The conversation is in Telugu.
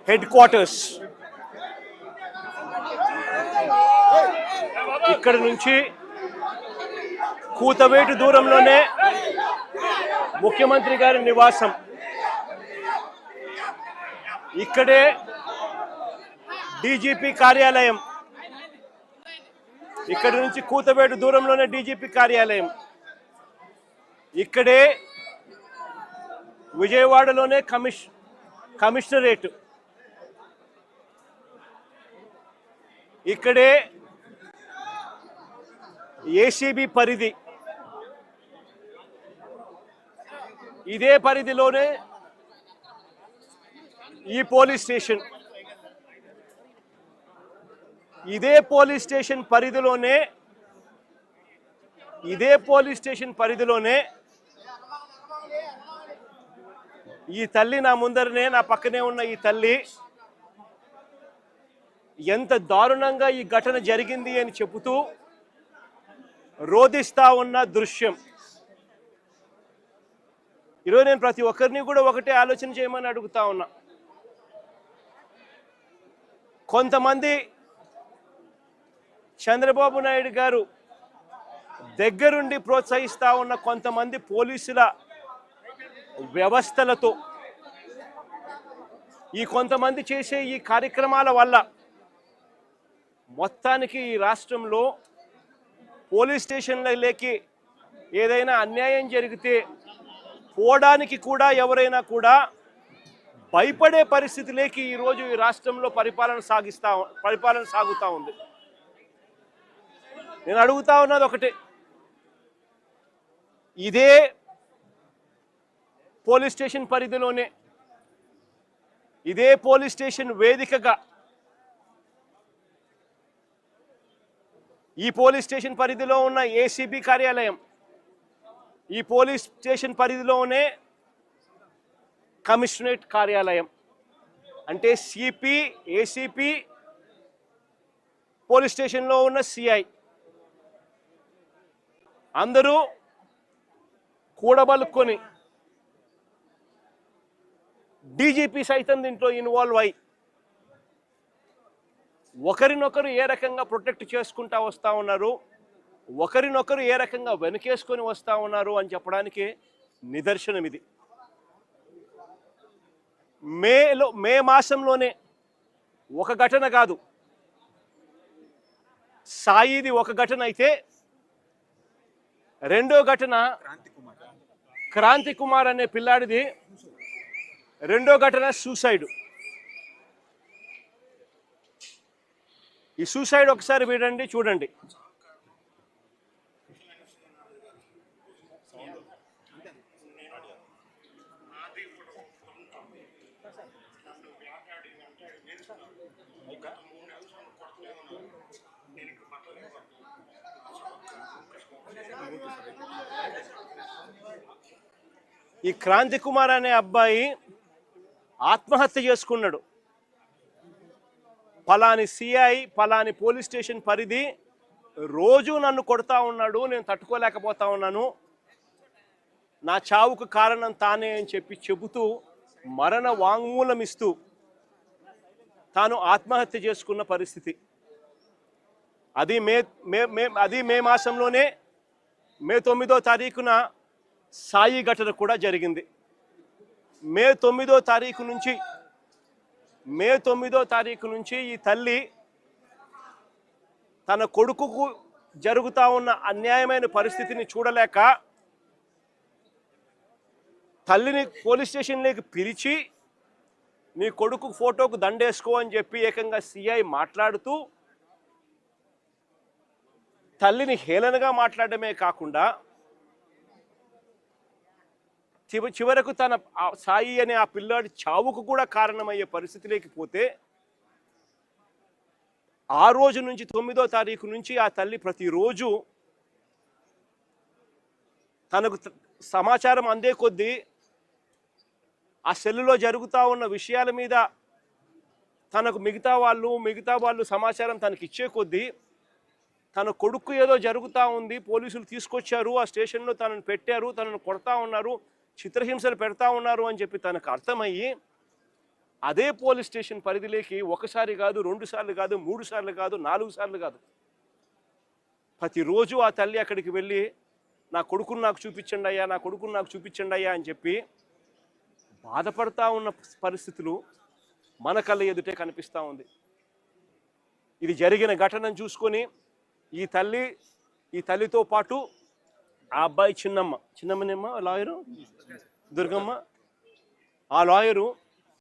Head quarters. ఇక్కడ నుంచి కూతవేటు దూరంలోనే ముఖ్యమంత్రి గారి నివాసం. ఇక్కడే డీజీపీ కార్యాలయం. ఇక్కడ నుంచి కూతవేటు దూరంలోనే డీజీపీ కార్యాలయం. ఇక్కడే విజయవాడలోనే కమిషనరేట్. ఇక్కడే ఏసీబీ పరిధి. ఇదే పరిధిలోనే ఈ పోలీస్ స్టేషన్. ఇదే పోలీస్ స్టేషన్ పరిధిలోనే ఈ తల్లి, నా ముందరనే నా పక్కనే ఉన్న ఈ తల్లి ఎంత దారుణంగా ఈ ఘటన జరిగింది అని చెబుతూ రోధిస్తా ఉన్న దృశ్యం. ఈరోజు నేను ప్రతి ఒక్కరిని కూడా ఒకటే ఆలోచన చేయమని అడుగుతా ఉన్నా. కొంతమంది చంద్రబాబు నాయుడు గారు దగ్గరుండి ప్రోత్సహిస్తా ఉన్న కొంతమంది పోలీసుల వ్యవస్థలతో ఈ కొంతమంది చేసే ఈ కార్యక్రమాల వల్ల మొత్తానికి ఈ రాష్ట్రంలో పోలీస్ స్టేషన్లకి ఏదైనా అన్యాయం జరిగితే పోవడానికి కూడా ఎవరైనా కూడా భయపడే పరిస్థితిలోకి ఈరోజు ఈ రాష్ట్రంలో పరిపాలన సాగుతూ ఉంది. నేను అడుగుతా ఉన్నది ఒకటే, ఇదే పోలీస్ స్టేషన్ పరిధిలోనే, ఇదే పోలీస్ స్టేషన్ వేదికగా ఈ పోలీస్ స్టేషన్ పరిధిలో ఉన్న ఏసీబీ కార్యాలయం, ఈ పోలీస్ స్టేషన్ పరిధిలోనే కమిషనరేట్ కార్యాలయం, అంటే సిపి, ఏసీపీ, పోలీస్ స్టేషన్లో ఉన్న సిఐ అందరూ కూడబలుక్కొని డీజీపీ సైతం దీంట్లో ఇన్వాల్వ్ అయ్యి ఒకరినొకరు ఏ రకంగా ప్రొటెక్ట్ చేసుకుంటా వస్తూ ఉన్నారు, ఒకరినొకరు ఏ రకంగా వెనకేసుకొని వస్తూ ఉన్నారు అని చెప్పడానికి నిదర్శనం ఇది. మే మాసంలోనే ఒక ఘటన కాదు, సాయిది ఒక ఘటన అయితే రెండో ఘటన క్రాంతి కుమార్ అనే పిల్లాడిది, రెండో ఘటన సూసైడ్. ఈ సూసైడ్ ఒకసారి వినండి, చూడండి. ఈ క్రాంతి కుమార్ అనే అబ్బాయి ఆత్మహత్య చేసుకున్నాడు. పలాని సిఐ, పలాని పోలీస్ స్టేషన్ పరిధి రోజు నన్ను కొడతా ఉన్నాడు, నేను తట్టుకోలేకపోతా ఉన్నాను, నా చావుకు కారణం తానే అని చెబుతూ మరణ వాంగ్మూలం ఇస్తూ తాను ఆత్మహత్య చేసుకున్న పరిస్థితి. అది మే మాసంలోనే మే 9వ తారీఖున సాయి ఘటన కూడా జరిగింది. మే 9వ తారీఖు నుంచి ఈ తల్లి తన కొడుకుకు జరుగుతూ ఉన్న అన్యాయమైన పరిస్థితిని చూడలేక తల్లిని పోలీస్ స్టేషన్లోకి పిలిచి నీ కొడుకు ఫోటోకు దండేసుకో అని చెప్పి ఏకంగా సిఐ మాట్లాడుతూ తల్లిని హేళనగా మాట్లాడమే కాకుండా చివరకు తన సాయి అనే ఆ పిల్లాడి చావుకు కూడా కారణమయ్యే పరిస్థితిలోకి పోతే ఆ రోజు నుంచి 9వ తారీఖు నుంచి ఆ తల్లి ప్రతిరోజు తనకు సమాచారం అందే కొద్దీ ఆ సెల్లులో జరుగుతూ ఉన్న విషయాల మీద తనకు మిగతా వాళ్ళు సమాచారం తనకి ఇచ్చే కొద్దీ తన కొడుకు ఏదో జరుగుతూ ఉంది, పోలీసులు తీసుకొచ్చారు, ఆ స్టేషన్లో తనను పెట్టారు, తనను కొడతా ఉన్నారు, చిత్రహింసలు పెడతా ఉన్నారు అని చెప్పి తనకు అర్థమయ్యి అదే పోలీస్ స్టేషన్ పరిధిలోకి ఒకసారి కాదు, 2 సార్లు కాదు, 3 సార్లు కాదు, 4 సార్లు కాదు, ప్రతిరోజు ఆ తల్లి అక్కడికి వెళ్ళి నా కొడుకుని నాకు చూపించండి అయ్యా, నా కొడుకుని నాకు చూపించండి అయ్యా అని చెప్పి బాధపడతా ఉన్న పరిస్థితులు మన కళ్ళ ఎదుటే కనిపిస్తూ ఉంది. ఇది జరిగిన ఘటనను చూసుకొని ఈ తల్లితో పాటు ఆ అబ్బాయి చిన్నమ్మనేమ్మ లాయరు దుర్గమ్మ, ఆ లాయరు